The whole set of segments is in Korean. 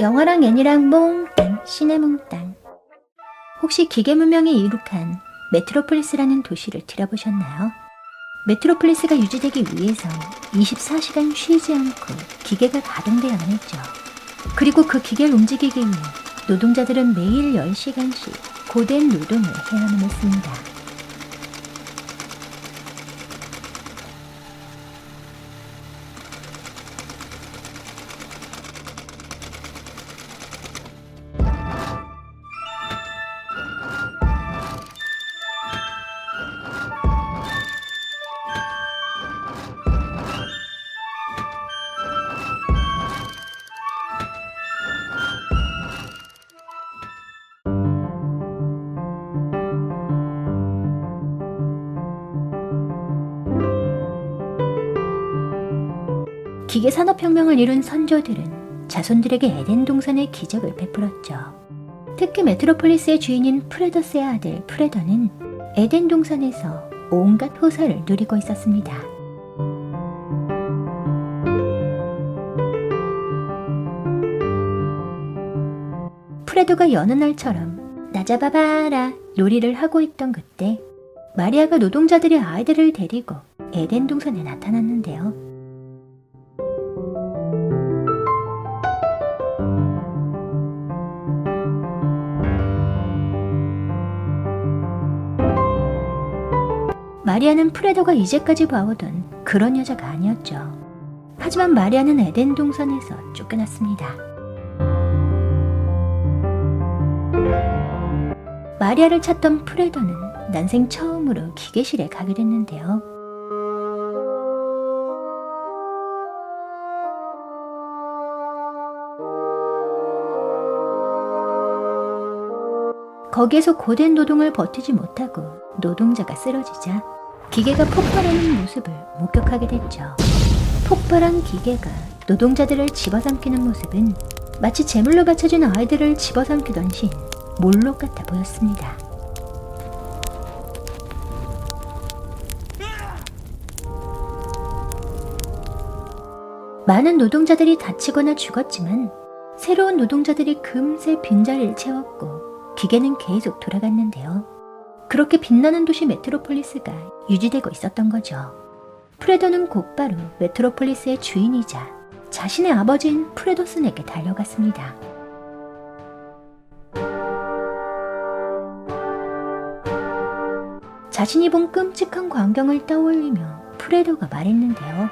영화랑 애니랑 몽땅 신의 몽땅. 혹시 기계문명이 이룩한 메트로폴리스라는 도시를 들어보셨나요? 메트로폴리스가 유지되기 위해선 24시간 쉬지 않고 기계가 가동돼야만 했죠. 그리고 그 기계를 움직이기 위해 노동자들은 매일 10시간씩 고된 노동을 해야만 했습니다. 기계산업혁명을 이룬 선조들은 자손들에게 에덴 동산의 기적을 베풀었죠. 특히 메트로폴리스의 주인인 프레더스의 아들 프레더는 에덴 동산에서 온갖 호사를 누리고 있었습니다. 프레도가 여느 날처럼 나 잡아봐라 놀이를 하고 있던 그때 마리아가 노동자들의 아이들을 데리고 에덴 동산에 나타났는데요. 마리아는 프레도가 이제까지 봐오던 그런 여자가 아니었죠. 하지만 마리아는 에덴 동산에서 쫓겨났습니다. 마리아를 찾던 프레도는 난생 처음으로 기계실에 가게 됐는데요. 거기에서 고된 노동을 버티지 못하고 노동자가 쓰러지자 기계가 폭발하는 모습을 목격하게 됐죠. 폭발한 기계가 노동자들을 집어삼키는 모습은 마치 제물로 바쳐진 아이들을 집어삼키던 신 몰록 같아 보였습니다. 많은 노동자들이 다치거나 죽었지만 새로운 노동자들이 금세 빈자리를 채웠고 기계는 계속 돌아갔는데요. 그렇게 빛나는 도시 메트로폴리스가 유지되고 있었던 거죠. 프레도는 곧바로 메트로폴리스의 주인이자 자신의 아버지인 프레도슨에게 달려갔습니다. 자신이 본 끔찍한 광경을 떠올리며 프레도가 말했는데요.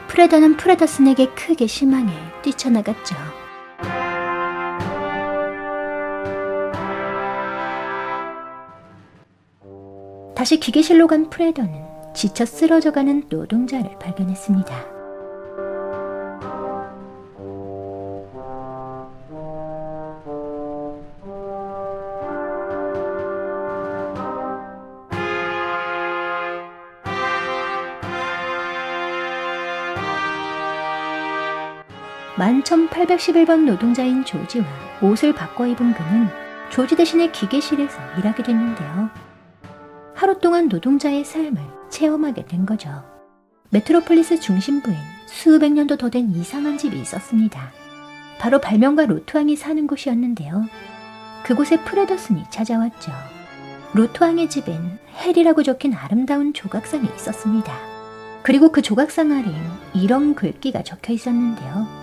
프레도는 프레더슨에게 크게 실망해 뛰쳐나갔죠. 다시 기계실로 간 프레도는 지쳐 쓰러져가는 노동자를 발견했습니다. 만 1811번 노동자인 조지와 옷을 바꿔 입은 그는 조지 대신에 기계실에서 일하게 됐는데요. 하루 동안 노동자의 삶을 체험하게 된 거죠. 메트로폴리스 중심부엔 수백 년도 더 된 이상한 집이 있었습니다. 바로 발명가 로트왕이 사는 곳이었는데요. 그곳에 프레더슨이 찾아왔죠. 로트왕의 집엔 헬이라고 적힌 아름다운 조각상이 있었습니다. 그리고 그 조각상 아래엔 이런 글귀가 적혀 있었는데요.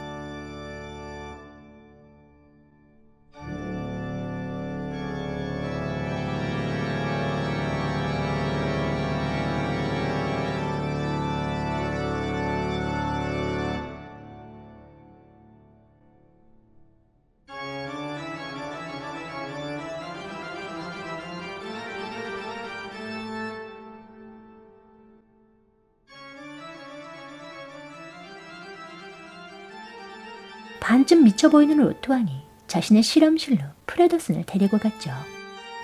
반쯤 미쳐 보이는 로토왕이 자신의 실험실로 프레더슨을 데리고 갔죠.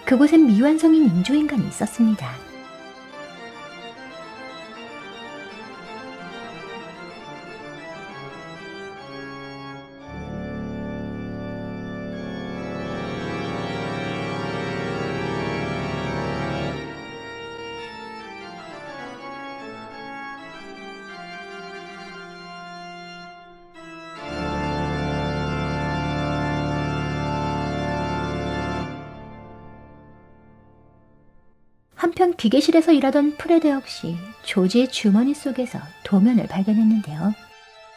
그곳엔 미완성인 인조인간이 있었습니다. 한편 기계실에서 일하던 프레드 역시 조지의 주머니 속에서 도면을 발견했는데요.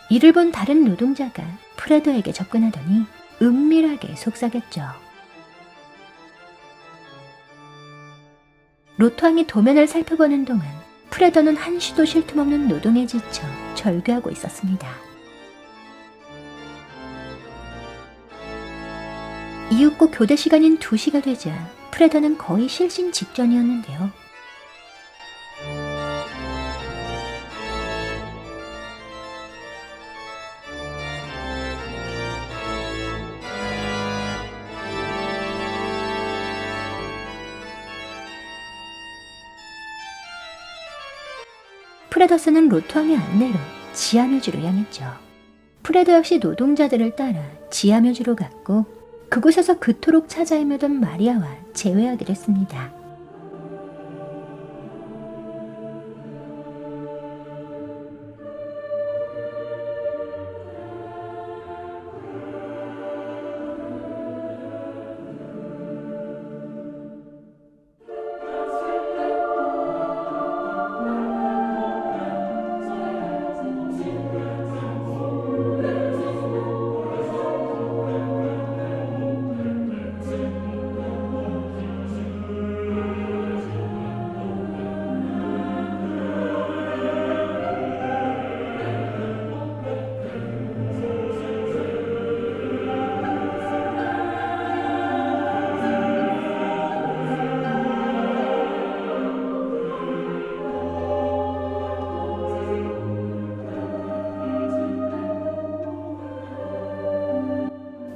이를 본 다른 노동자가 프레드에게 접근하더니 은밀하게 속삭였죠. 로토왕이 도면을 살펴보는 동안 프레더는 한시도 쉴 틈 없는 노동에 지쳐 절규하고 있었습니다. 이윽고 교대 시간인 2시가 되자 프레더는 거의 실신 직전이었는데요. 프레더스는 로토왕의 안내로 지하묘지로 향했죠. 프레더 역시 노동자들을 따라 지하묘지로 갔고 그곳에서 그토록 찾아 헤매던 마리아와 재회하기로 했습니다.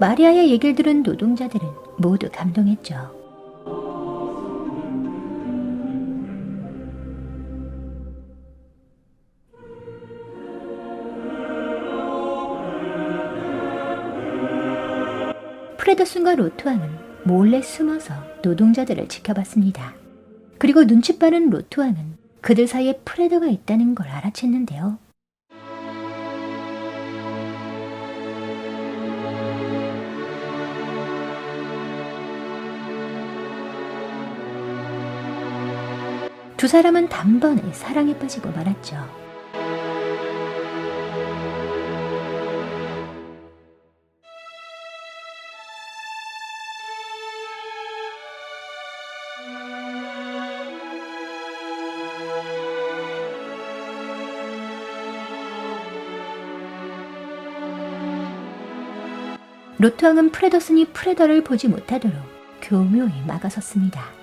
마리아의 얘기를 들은 노동자들은 모두 감동했죠. 프레더슨과 로토왕은 몰래 숨어서 노동자들을 지켜봤습니다. 그리고 눈치 빠른 로토왕은 그들 사이에 프레더가 있다는 걸 알아챘는데요. 두 사람은 단번에 사랑에 빠지고 말았죠. 로토왕은 프레더슨이 프레더를 보지 못하도록 교묘히 막아섰습니다.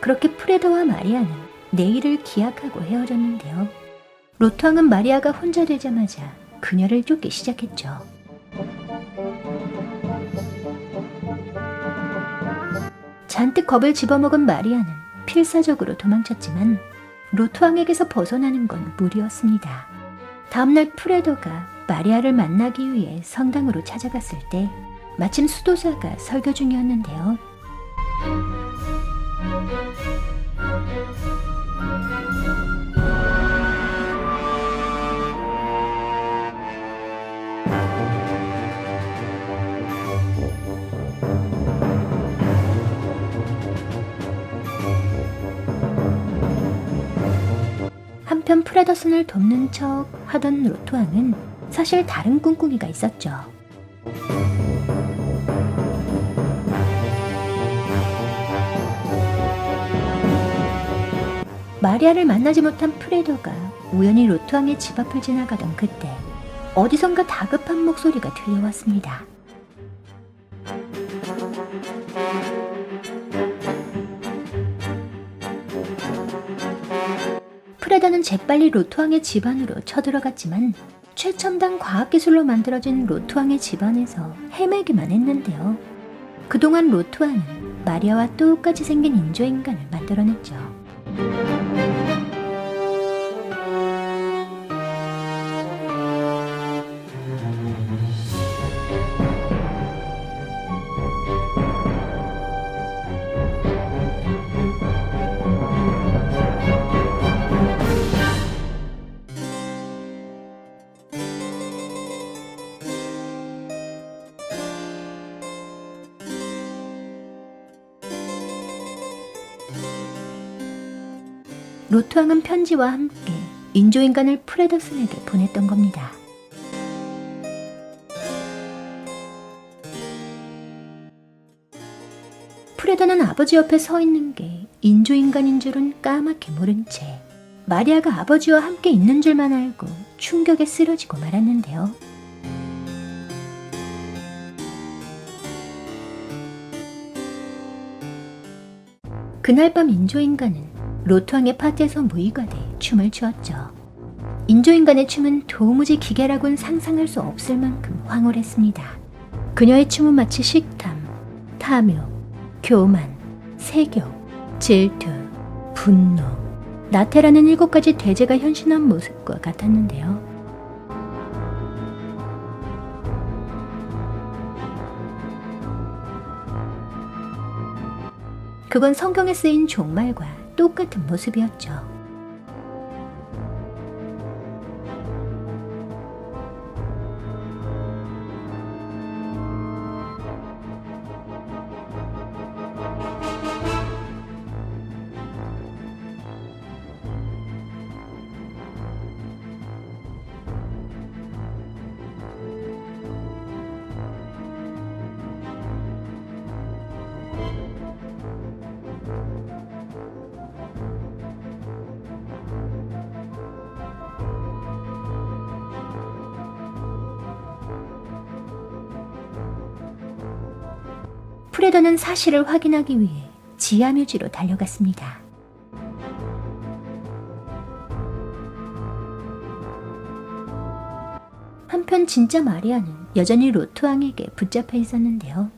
그렇게 프레더와 마리아는 내일을 기약하고 헤어졌는데요. 로토왕은 마리아가 혼자 되자마자 그녀를 쫓기 시작했죠. 잔뜩 겁을 집어먹은 마리아는 필사적으로 도망쳤지만 로토왕에게서 벗어나는 건 무리였습니다. 다음날 프레더가 마리아를 만나기 위해 성당으로 찾아갔을 때 마침 수도사가 설교 중이었는데요. 한편 프레더슨을 돕는 척 하던 로토왕은 사실 다른 꿍꿍이가 있었죠. 마리아를 만나지 못한 프레더가 우연히 로토왕의 집 앞을 지나가던 그때 어디선가 다급한 목소리가 들려왔습니다. 프레더는 재빨리 로트왕의 집안으로 쳐들어갔지만 최첨단 과학기술로 만들어진 로트왕의 집안에서 헤매기만 했는데요. 그동안 로트왕은 마리아와 똑같이 생긴 인조인간을 만들어냈죠. 로트왕은 편지와 함께 인조인간을 프레더슨에게 보냈던 겁니다. 프레더는 아버지 옆에 서 있는 게 인조인간인 줄은 까맣게 모른 채 마리아가 아버지와 함께 있는 줄만 알고 충격에 쓰러지고 말았는데요. 그날 밤 인조인간은 로트왕의 파티에서 무의가 돼 춤을 추었죠. 인조인간의 춤은 도무지 기계라곤 상상할 수 없을 만큼 황홀했습니다. 그녀의 춤은 마치 식탐, 탐욕, 교만, 세교, 질투, 분노, 나태라는 7가지 대제가 현신한 모습과 같았는데요. 그건 성경에 쓰인 종말과 똑같은 모습이었죠. 프레더는 사실을 확인하기 위해 지하묘지로 달려갔습니다. 한편 진짜 마리아는 여전히 로트왕에게 붙잡혀 있었는데요.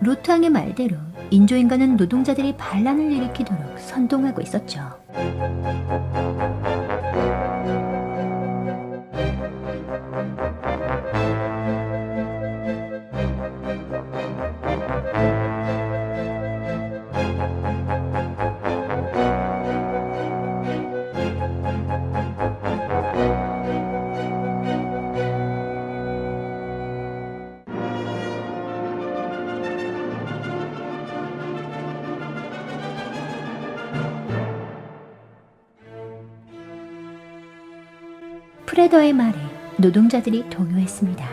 로트왕의 말대로 인조인간은 노동자들이 반란을 일으키도록 선동하고 있었죠. 프레더의 말에 노동자들이 동요했습니다.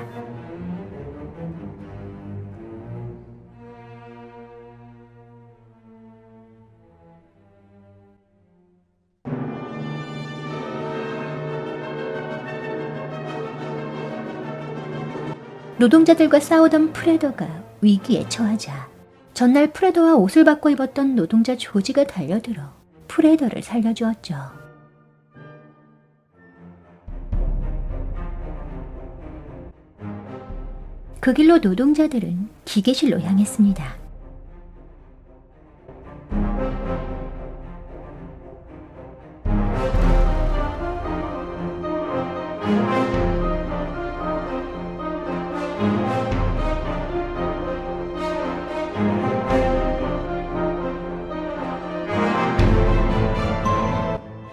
노동자들과 싸우던 프레더가 위기에 처하자 전날 프레더와 옷을 바꿔 입었던 노동자 조지가 달려들어 프레더를 살려주었죠. 그 길로 노동자들은 기계실로 향했습니다.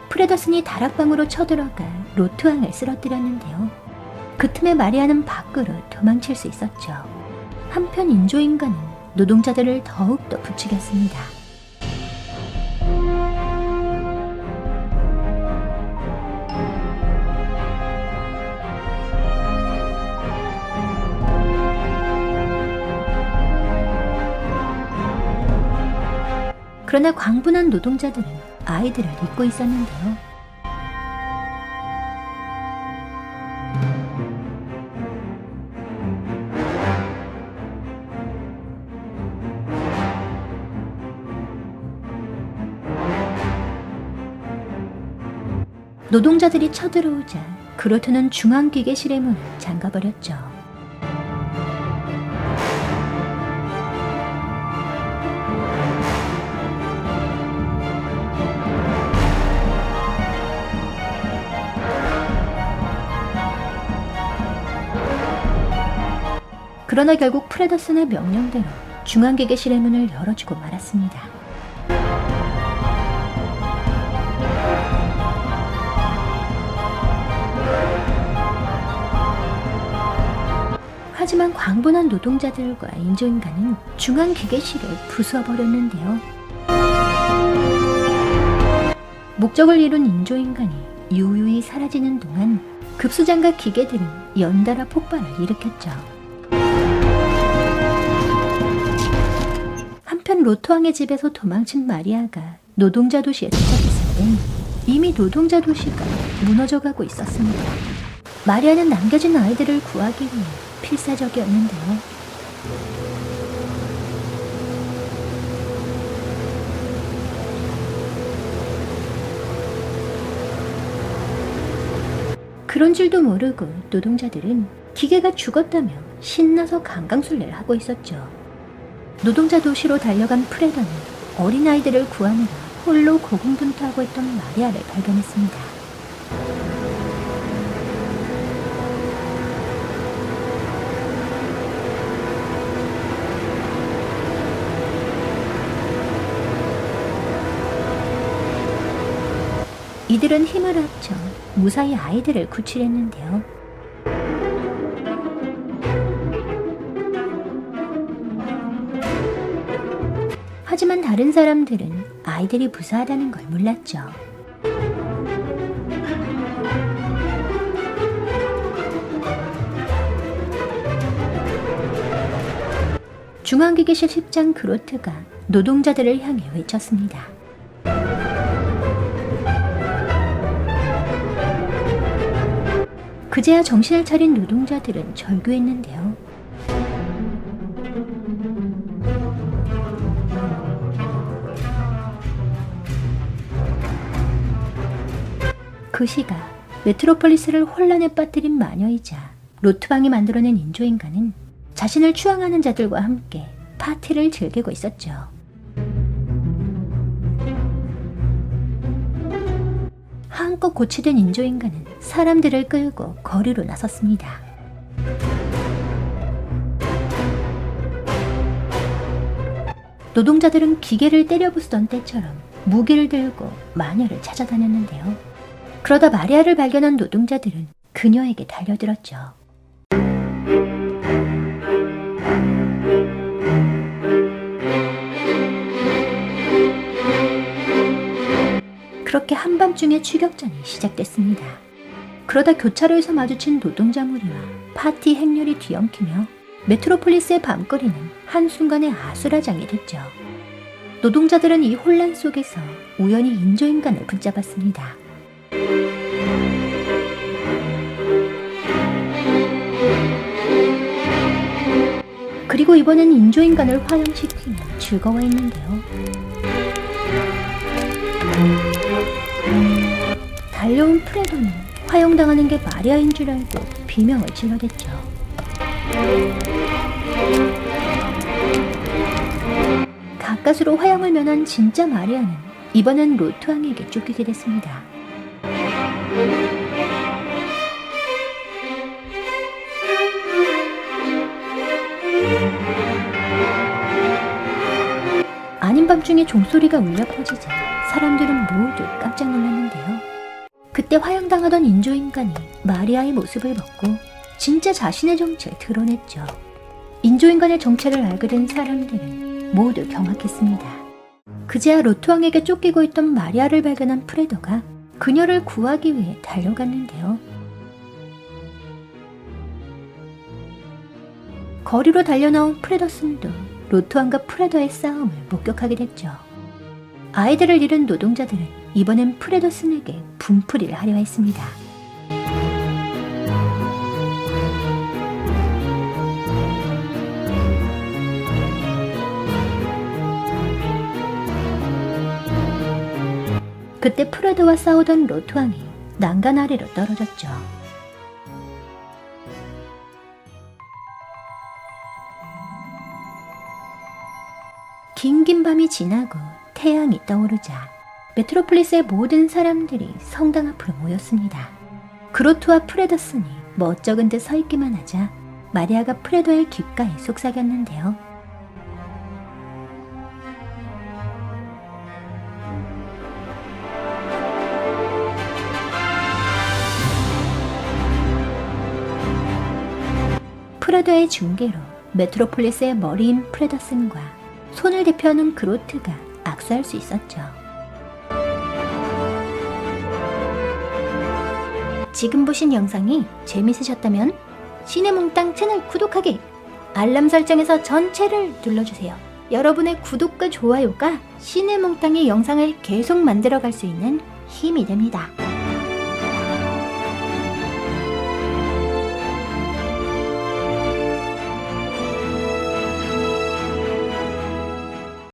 프레더슨이 다락방으로 쳐들어가 로트왕을 쓰러뜨렸는데요. 그 틈에 마리아는 밖으로 도망칠 수 있었죠. 한편 인조인간은 노동자들을 더욱더 부추겼습니다. 그러나 광분한 노동자들은 아이들을 잇고 있었는데요. 노동자들이 쳐들어오자 그로트는 중앙기계실의 문을 잠가버렸죠. 그러나 결국 프레더슨의 명령대로 중앙기계실의 문을 열어주고 말았습니다. 하지만 광분한 노동자들과 인조인간은 중앙기계실을 부숴버렸는데요. 목적을 이룬 인조인간이 유유히 사라지는 동안 급수장과 기계들은 연달아 폭발을 일으켰죠. 한편 로토왕의 집에서 도망친 마리아가 노동자 도시에 도착했을 땐 이미 노동자 도시가 무너져가고 있었습니다. 마리아는 남겨진 아이들을 구하기 위해 필사적이었는데요. 그런 줄도 모르고 노동자들은 기계가 죽었다며 신나서 강강술래를 하고 있었죠. 노동자 도시로 달려간 프레더는 어린아이들을 구하느라 홀로 고군분투하고 있던 마리아를 발견했습니다. 이들은 힘을 합쳐 무사히 아이들을 구출했는데요. 하지만 다른 사람들은 아이들이 무사하다는 걸 몰랐죠. 중앙기계실 십장 그로트가 노동자들을 향해 외쳤습니다. 그제야 정신을 차린 노동자들은 절규했는데요. 그 시각 메트로폴리스를 혼란에 빠뜨린 마녀이자 로트방이 만들어낸 인조인간은 자신을 추앙하는 자들과 함께 파티를 즐기고 있었죠. 한껏 고치된 인조인간은 사람들을 끌고 거리로 나섰습니다. 노동자들은 기계를 때려 부수던 때처럼 무기를 들고 마녀를 찾아다녔는데요. 그러다 마리아를 발견한 노동자들은 그녀에게 달려들었죠. 그렇게 한밤중에 추격전이 시작됐습니다. 그러다 교차로에서 마주친 노동자 무리와 파티 행렬이 뒤엉키며 메트로폴리스의 밤거리는 한순간에 아수라장이 됐죠. 노동자들은 이 혼란 속에서 우연히 인조인간을 붙잡았습니다. 그리고 이번엔 인조인간을 화형시키며 즐거워했는데요. 달려온 프레도는 화형당하는 게 마리아인 줄 알고 비명을 질러댔죠. 가까스로 화형을 면한 진짜 마리아는 이번엔 로트왕에게 쫓기게 됐습니다. 아닌 밤중에 종소리가 울려 퍼지자 사람들은 모두 깜짝 놀랐는데요. 그때 화형당하던 인조인간이 마리아의 모습을 벗고 진짜 자신의 정체를 드러냈죠. 인조인간의 정체를 알게 된 사람들은 모두 경악했습니다. 그제야 로트왕에게 쫓기고 있던 마리아를 발견한 프레도가 그녀를 구하기 위해 달려갔는데요. 거리로 달려나온 프레더슨도 로트왕과 프레도의 싸움을 목격하게 됐죠. 아이들을 잃은 노동자들은 이번엔 프레더슨에게 분풀이를 하려 했습니다. 그때 프레드와 싸우던 로트왕이 난간 아래로 떨어졌죠. 긴긴 밤이 지나고 태양이 떠오르자 메트로폴리스의 모든 사람들이 성당 앞으로 모였습니다. 그로트와 프레더슨이 멋쩍은 듯 서 있기만 하자 마리아가 프레도의 귓가에 속삭였는데요. 프레도의 중계로 메트로폴리스의 머리인 프레더슨과 손을 대표하는 그로트가 악수할 수 있었죠. 지금 보신 영상이 재밌으셨다면 시네몽땅 채널 구독하기, 알람 설정에서 전체를 눌러주세요. 여러분의 구독과 좋아요가 시네몽땅의 영상을 계속 만들어갈 수 있는 힘이 됩니다.